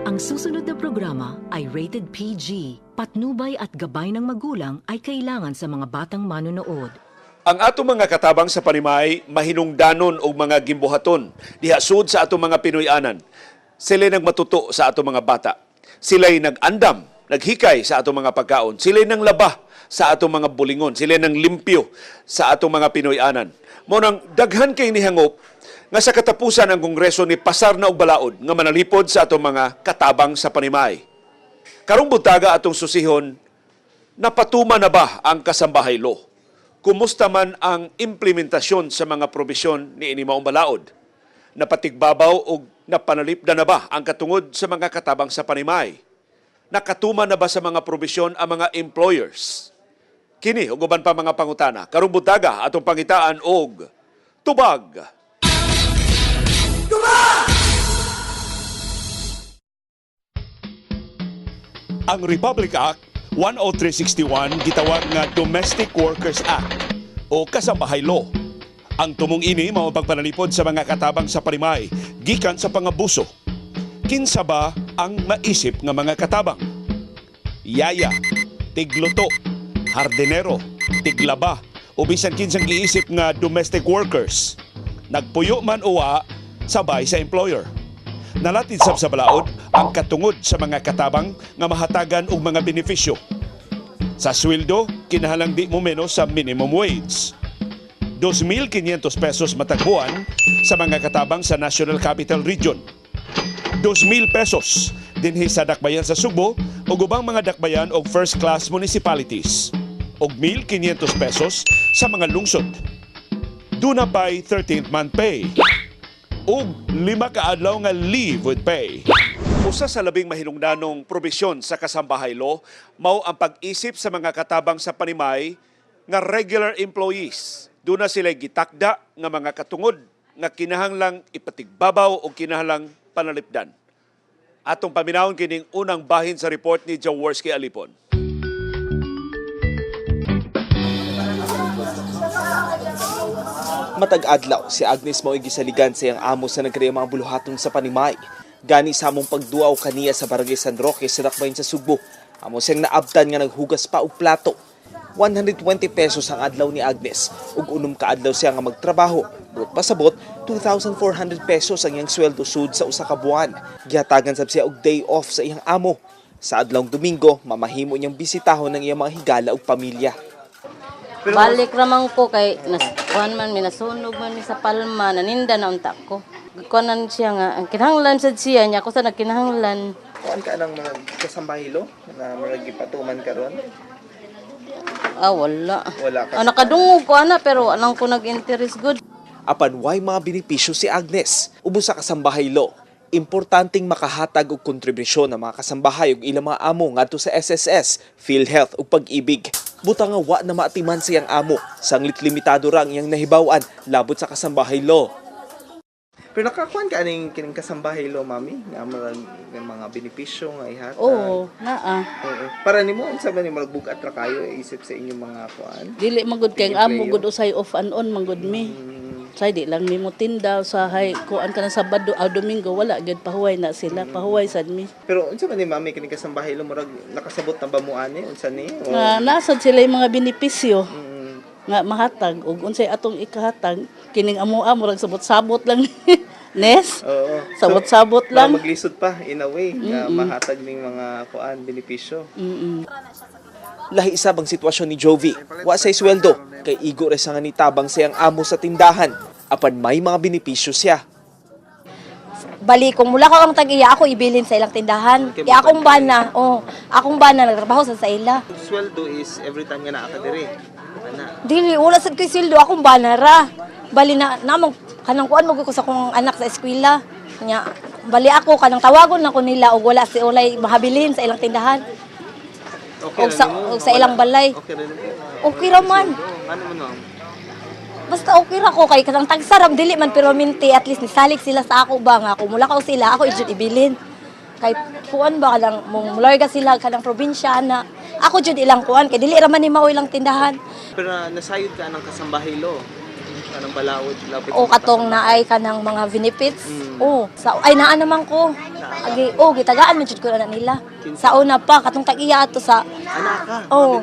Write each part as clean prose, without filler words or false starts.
Ang susunod na programa ay rated PG. Patnubay at gabay ng magulang ay kailangan sa mga batang manonood. Ang ato mga katabang sa panimay, mahinungdanon o mga gimbuhaton, dihasud sa ato mga Pinoyanan. Sila nagmatuto sa ato mga bata. Sila'y nag-andam, naghikay sa ato mga pagkaon. Sila'y nang laba sa ato mga bulingon. Sila'y nang limpyo sa ato mga Pinoyanan. Munang daghan kay nihangop nga sa katapusan ang Kongreso ni pasar na og balaod nga manalipod sa atong mga katabang sa panimay. Karong buntaga atong susihon, napatuma na ba ang kasambahay law? Kumusta man ang implementasyon sa mga probisyon ni ini maong balaod? Napatigbabaw o napanalipda na ba ang katungod sa mga katabang sa panimay? Nakatuma na ba sa mga probisyon ang mga employers? Kini ug uban pa mga pangutana. Karong buntaga atong pangitaan og tubag. Ang Republic Act 10361 gitawag nga Domestic Workers Act o Kasambahay Law. Ang tumong ini mao pagpanalipod sa mga katabang sa panimay gikan sa pangabuso. Kinsa ba ang maisip nga mga katabang? Yaya, tigluto, hardinero, tiglaba o bisan kinsang giisip nga domestic workers. Nagpuyo man uwa sabay sa employer. Nalatid sab sa balaod ang katungod sa mga katabang nga mahatagan og mga benepisyo. Sa sweldo, kinahanglan di mo menos sa minimum wage. 2,500 pesos matag buwan sa mga katabang sa National Capital Region. 2,000 pesos dinhi sa dakbayan sa Subo ug ubang mga dakbayan og first class municipalities. Og 1,500 pesos sa mga lungsod. Duna pay 13th month pay. Og 5 ka adlaw nga leave with pay. Usa sa labing mahinungdanong probisyon sa kasambahay law mao ang pag-isip sa mga katabang sa panimay nga regular employees. Doon na sila gitakda nga mga katungod nga kinahanglang ipatigbabaw o kinahanglang panalipdan. Atong paminawon kining unang bahin sa report ni Jaworski Alipon. Matag adlaw si Agnes mao gisaligan sa iyang amo sa nagkariya mga buluhaton sa panimay. Gani sa among pagduaw kaniya sa Barangay San Roque sa dakbayan sa Sugbo. Amo siyang naabtan nga naghugas pa og plato. 120 pesos ang adlaw ni Agnes ug unom ka adlaw siya nga magtrabaho. Buot pasabot 2,400 pesos ang iyang sweldo sud sa usa ka buwan. Gihatagan sab siya og day off sa iyang amo. Sa adlawng Domingo, mamahimo niyang bisitahon ng iyang mga higala ug pamilya. Balik ramang ko kay kuan man minasunog man mi sa Palma naninda na unta ko. Kuanan siya nga ang kinahanglan sad siya nya ko sa nagkinahanglan. Kuan ka nang mga kasambahilo na mga gipatuman karon? Wala. Wala ka. Nakadungog ko ana pero anang ko nag-interest good. Apan way mga benepisyo si Agnes ubos sa kasambahay law. Importanteng makahatag og kontribusyon ang mga kasambahay ug ilang mga amo ngadto sa SSS, PhilHealth ug Pag-ibig. Butang nga wa na maatiman siyang amo, sanglit limitado ra ang iyang nahibaw-an labot sa kasambahay law. Pero nakakuan ka aning kining kasambahay law, mami, nga mga benepisyo nga ihatag. Oo, naa. Oo. Para nimo unsa man nimo magbugat ra kayo isip sa inyong mga kuan? Dili magud kay ang amo gud usay off and on mangud mi. Say di lang nimo tindaw sa hay kuan ka na Sabado o Domingo wala gid pahuway na sila, pahuway sad mi. Pero unsa man ni mami kining kasambahay law murag nakasabot na ba mo ani unsa ni? Nga nasad sila yung mga benepisyo. Nga mahatag ug unsay atong ikahatag kining amo-amo rag sabot-sabot lang Nes? Oo. Sabot-sabot lang. Maglisod pa in a way nga mahatag ning mga kuan benepisyo. Lahi isa bang sitwasyon ni Jovi. Wa say sweldo kay igo ra sa nga nitabang siyang amo sa tindahan apan may mga benepisyo siya. Bali kung mula ko ang tag-iya ako ibilin sa ilang tindahan. Kaya akong bana, akong bana nagtrabaho sa ila. Sweldo is every time nga naa ka diri. Dili wala sad kay sildo akong bana ra. Bali na namang kanang kuan mo ko sa akong anak sa eskwela. Nya bali ako kanang tawagon na ko nila og wala si ulay mahabilin sa ilang tindahan. Okay, og sa ilang balay. Okay ra man. Ano man? Basta okay ra ko kay kanang tagsaram dili man pero minti at least nisalig sila sa ako ba nga ako mula ko sila ako ijud ibilin. Kay kuan ba kanang mularga sila kanang probinsya na ako jud ilang kuan kay dili ra man ni mao ilang tindahan. Pero nasayod ka ng kasambahay lo. Kanang balawod lapit. O katong naay kanang mga benefits. Sa ay naa naman ko. Agi, gitagaan man jud ko na nila. Sa una pa katong tag-iya ato sa Oo.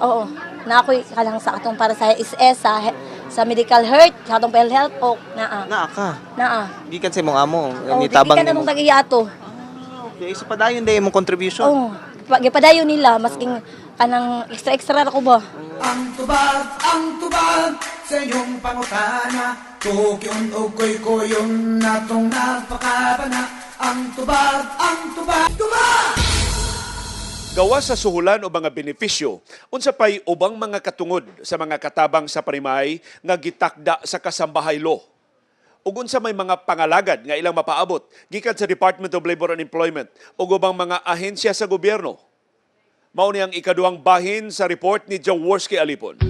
Oo. Na ako'y kalang sa atong para sa SS sa medical health, sa atong health o naa. Naa ka. Naa. Gikan sa imong amo, Oh, nitabang gikan nimo. atong tag-iya ato. Okay, so padayon day imong contribution. Oo. Gipadayon nila masking kanang extra ra ko ba. Ang tubag sa inyong pangutana. Tukyon o koy-koyon natong napakabana. Ang tubag, tubag! Gawas sa suhulan o mga benepisyo, unsa pay ubang mga katungod sa mga katabang sa parimay nga gitakda sa kasambahay law. Ug unsa may mga pangalagad nga ilang mapaabot gikan sa Department of Labor and Employment ug ubang mga ahensya sa gobyerno. Mao ni ang ikaduhang bahin sa report ni Jaworski Alipon.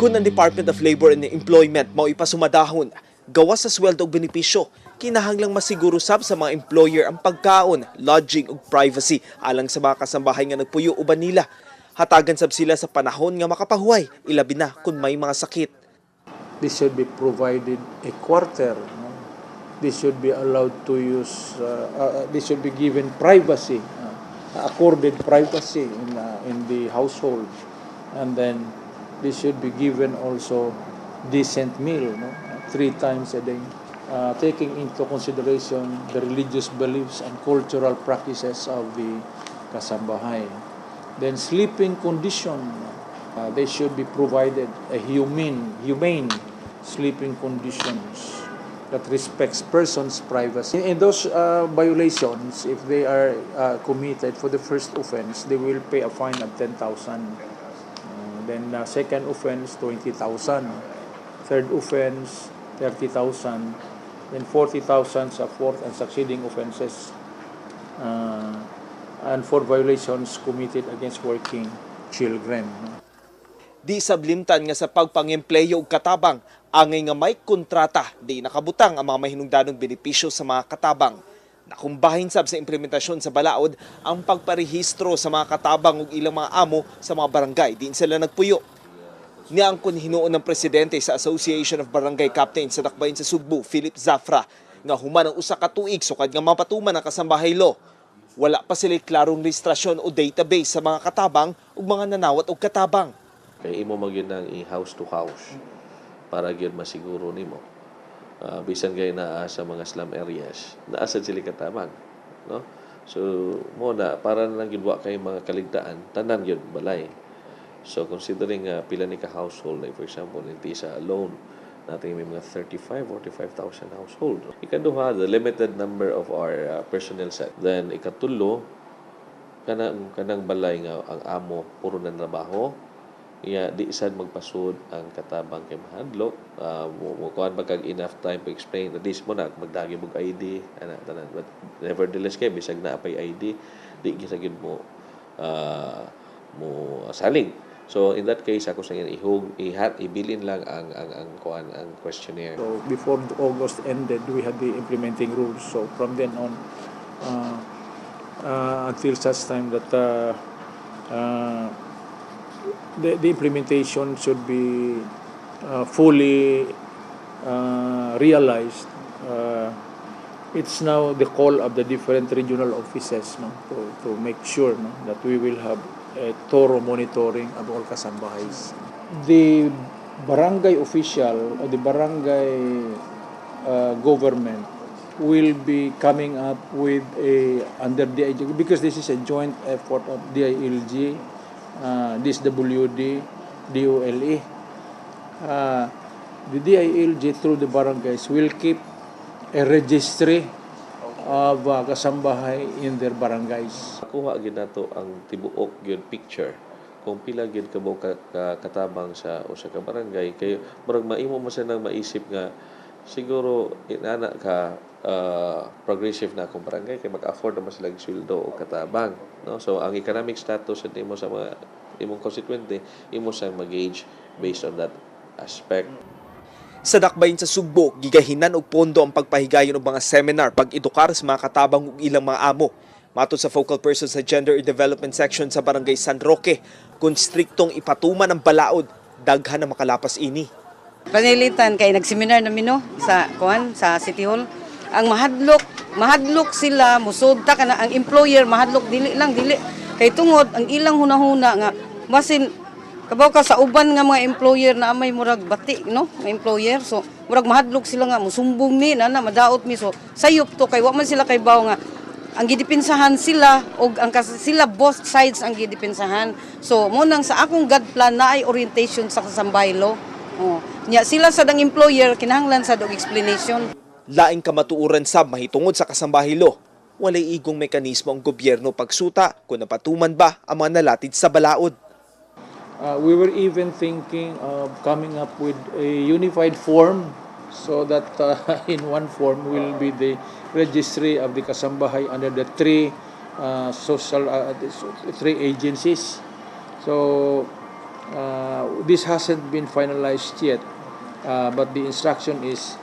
Kung ang Department of Labor and Employment mao ipasumadahon, gawas sa sweldo ug benepisyo, kinahanglang masiguro sab sa mga employer ang pagkaon, lodging ug privacy alang sa mga kasambahay nga nagpuyo uban nila. Hatagan sab sila sa panahon nga makapahuway, ilabi na kung may mga sakit. This should be provided a quarter. No? This should be allowed to use. This should be given privacy, accorded privacy in the household, and then this should be given also decent meal, no? 3 times a day, taking into consideration the religious beliefs and cultural practices of the kasambahay. Then sleeping condition, they should be provided a humane sleeping conditions that respects persons' privacy. In those violations, if they are committed for the first offense, they will pay a fine of 10,000. Then second offense, 20,000. Third offense, 30,000. Then 40,000 sa fourth and succeeding offenses. And for violations committed against working children. Di sablimtan nga sa pagpangempleyo ug katabang, angay nga may kontrata di nakabutang ang mga mahinungdanong benepisyo sa mga katabang. Nakumbahin sab sa implementasyon sa balaod ang pagparehistro sa mga katabang ug ilang mga amo sa mga barangay diin sila nagpuyo. Niya ang hinuon ng presidente sa Association of Barangay Captains sa Dakbayan sa Sugbo, Philip Zafra, nga human ang usa ka tuig sukad nga mapatuman ang kasambahay law. Wala pa sila klarong registrasyon o database sa mga katabang ug mga nanawat og katabang. Kay imo magyud nang i-house to house para gyud masiguro nimo. Bisan gay naa sa mga slum areas, naasad sila katabang, no? So mo na para lang gyud wa kay mga kaligtaan, tanan gyud balay. So considering pila ni ka household, like for example, in Tisa alone, natin may mga 45,000 household. Ikaduha, the limited number of our personnel set. Then ikatulo, kanang balay nga ang amo puro na trabaho. Iya di sad magpasud ang katabang kay mahadlok, mo kuan ba kag enough time to explain at least mo na magdagi og ID ana tanan, but nevertheless kay bisag na pay ID di gisagid mo saling. So in that case ako sa ibilin lang ang kuan ang questionnaire. So before August ended, we had the implementing rules. So from then on, until such time that the implementation should be fully realized. It's now the call of the different regional offices, no, to make sure, no, that we will have a thorough monitoring of all kasambahays. The barangay official or the barangay government will be coming up with under DILG, because this is a joint effort of DILG, DSWD, DOLE. The DILG through the barangays will keep a registry of kasambahay in their barangays. Kuha gid nato ang tibuok gyud picture kung pila gid kabo katabang sa usa ka barangay, kay murag maimo mo sa nang maisip nga siguro inana ka progressive na akong barangay kay mag-afford naman sila sweldo o katabang, no? So ang economic status nimo sa mga imong constituente imo sang mag-gauge based on that aspect. Sa Dakbayan sa Sugbo, gigahinan og pondo ang pagpahigayon og mga seminar pag-edukar sa mga katabang ug ilang mga amo. Matod sa focal person sa Gender and Development Section sa Barangay San Roque, kung striktong ipatuman ang balaod, daghan na makalapas ini. Panilitan kay nagseminar namin no sa sa City Hall. Ang mahadlok sila musudta kana ang employer mahadlok dili kay tungod ang ilang hunahuna nga basin kabaw ka sa uban nga mga employer na may murag bati no nga employer so murag mahadlok sila nga musumbong ni na madaot mi so sayop to kay wa man sila kay baw nga ang gidipinsahan sila og ang sila both sides ang gidipinsahan so mo nang sa akong God plan na ay orientation sa kasambaylo. Nya sila sa dang employer kinahanglan sa dog explanation. Laing kamatuuran sab mahitungod sa kasambahilo. Walay igong mekanismo ang gobyerno pagsuta kung napatuman ba ang mga nalatid sa balaod. We were even thinking of coming up with a unified form so that in one form will be the registry of the kasambahay under the three agencies. So this hasn't been finalized yet, but the instruction is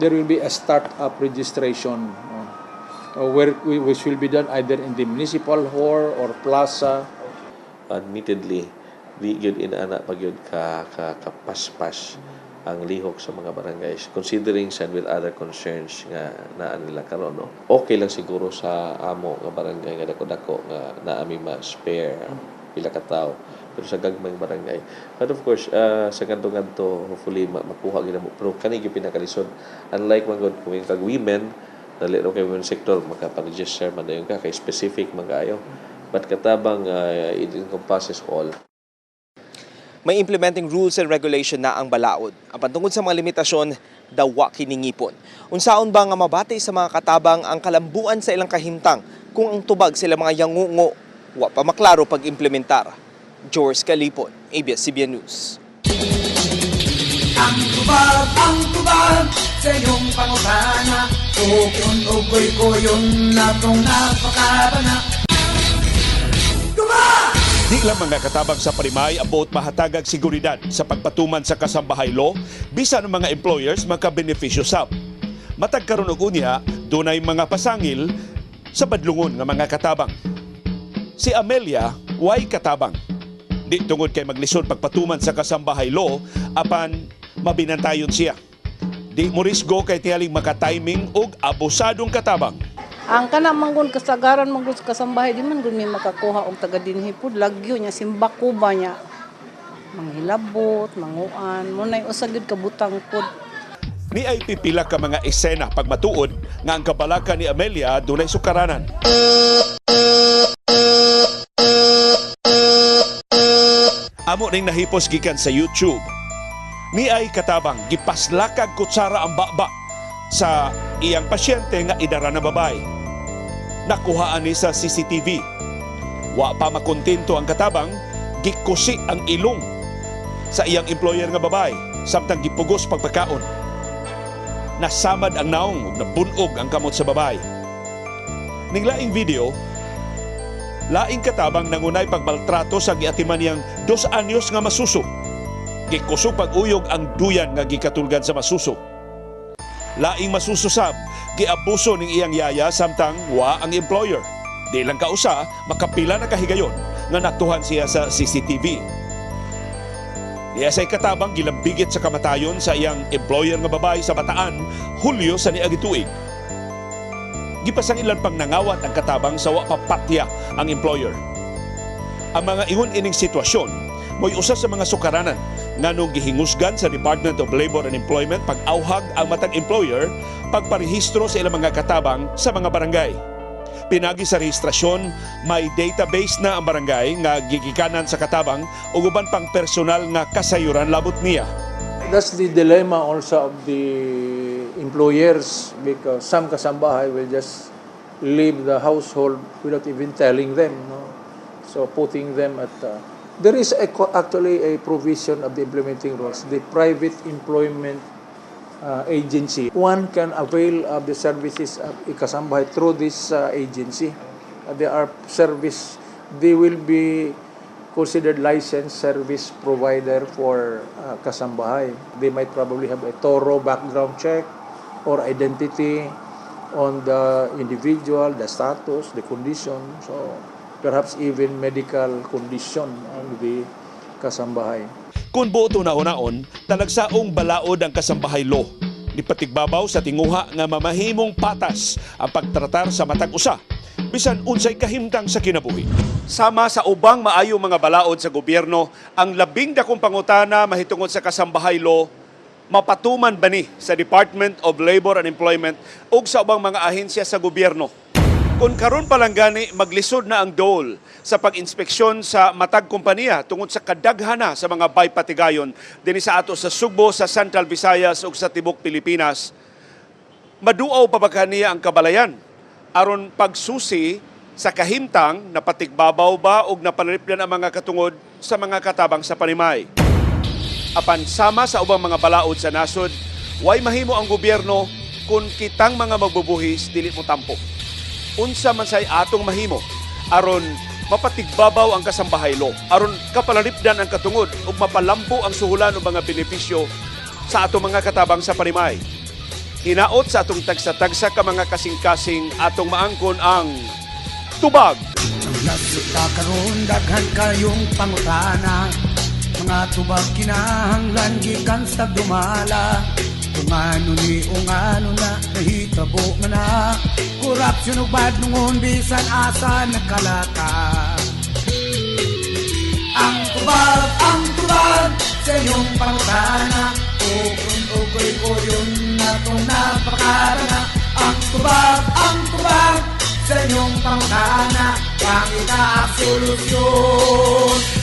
there will be a start-up registration which will be done either in the municipal hall or plaza. Admittedly, di gyud inaana pag yun kapaspas ang lihok sa mga barangays considering sad with other concerns nga naa nila karon no. Okay lang siguro sa amo nga barangay nga dako-dako nga naa mi ma-spare pila ka tawo pero sa gagmayng barangay but of course sa kanto-kanto hopefully makuha gid mo pero kani gyud pinakalisod unlike man gud kung kag women dali ro kay women sector makaparegister man dayon ka kay specific man kaayo but katabang it encompasses all. May implementing rules and regulation na ang balaod. Ang pantungod sa mga limitasyon, dawa kiningipon. Unsaon ba nga mabati sa mga katabang ang kalambuan sa ilang kahimtang kung ang tubag sila mga yangungo, wa pa maklaro pag-implementar. George Calipon, ABS-CBN News. Ang tubag sa iyong pangutana, ugoy koyon natong napakabana. Di lang mga katabang sa parimay abot mahatagag seguridad sa pagpatuman sa kasambahay law bisan ang mga employers makabenepisyo sab. Matag karon og unya dunay mga pasangil sa badlungon nga mga katabang. Si Amelia way katabang. Di tungod kay maglisod pagpatuman sa kasambahay law apan mabinantayon siya. Di mo risgo kay tiyaling maka-timing og abusadong katabang. Ang kana manggon kasagaran manggon kasambahay di man gud may makakuha og taga dinhi pud lagyo nya simbako ba nya manghilabot manguan mo nay usa gyud kabutang pud. Ni ay pipila ka mga eksena pagmatuod nga ang kabalaka ni Amelia dunay sukaranan. Amo ning nahipos gikan sa YouTube. Ni ay katabang gipaslakag kutsara ang baba sa iyang pasyente nga idara na babae. Nakuhaan ni sa CCTV. Wa pa makontento ang katabang, gikusi ang ilong sa iyang employer nga babae samtang gipugos pagpakaon. Nasamad ang naong ug nabunog ang kamot sa babae. Ning laing video, laing katabang nangunay pagbaltrato sa giatiman niyang 2 anyos nga masuso. Gikusog pag-uyog ang duyan nga gikatulgan sa masuso. Laing masususab, giabuso ning iyang yaya samtang wa ang employer. Di lang kausa, makapila na kahigayon nga natuhan siya sa CCTV. Diya say katabang gilambigit sa kamatayon sa iyang employer nga babae sa Bataan, Hulyo sa niagi tuig. Gipasangilan pang nangawat ang katabang sa wa papatya ang employer. Ang mga ingon ining sitwasyon mo'y usa sa mga sukaranan nganong gihingusgan sa Department of Labor and Employment pag-awhag ang matag employer pagparehistro sa ilang mga katabang sa mga barangay. Pinagi sa rehistrasyon, may database na ang barangay nga gigikanan sa katabang ug uban pang personal nga kasayuran labot niya. That's the dilemma also of the employers because some kasambahay will just leave the household without even telling them. No? So putting them at... There is actually a provision of the implementing rules. The private employment agency, one can avail of the services of kasambahay through this agency. They will be considered licensed service provider for kasambahay. They might probably have a thorough background check or identity on the individual, the status, the condition. So perhaps even medical condition of the kasambahay. Kung buo naon talagsaong balaod ang kasambahay law. Nipatigbabaw sa tinguha nga mamahimong patas ang pagtratar sa matag usa bisan unsay kahimtang sa kinabuhi. Sama sa ubang maayo mga balaod sa gobyerno, ang labing dakong pangutana mahitungod sa kasambahay law mapatuman ba ni sa Department of Labor and Employment ug sa ubang mga ahensya sa gobyerno. Kung karon pa lang gani, maglisod na ang DOL sa pag-inspeksyon sa matag kompanya tungod sa kadaghana sa mga baypatigayon dinhi sa ato sa Sugbo, sa Central Visayas ug sa tibok Pilipinas. Maduaw pa ba kaniya ang kabalayan aron pagsusi sa kahimtang napatigbabaw ba ug napanalipdan ang mga katungod sa mga katabang sa panimay. Apan sama sa ubang mga balaod sa nasod, way mahimo ang gobyerno kung kitang mga magbubuhis dili mo tampo. Unsa man say atong mahimo aron mapatigbabaw ang kasambahay law, aron kapalalipdan ang katungod ug mapalambo ang suhulan ng mga benepisyo sa atong mga katabang sa panimay. Hinaot sa atong tagsa-tagsa ka mga kasing-kasing atong maangkon ang tubag. Nagsuta karon daghan kayong pangutana, mga tubag kinahanglan gikan sa dumala. Kung ano ni ungano na nahitabo nga na, korupsyon ug badnungon bisan asa nagkalaka. Ang tubag sa iyong pangutana, ukon-ukoy ko yun na itong napakarana. Ang tubag sa inyong pangutana, pangita ang solusyon.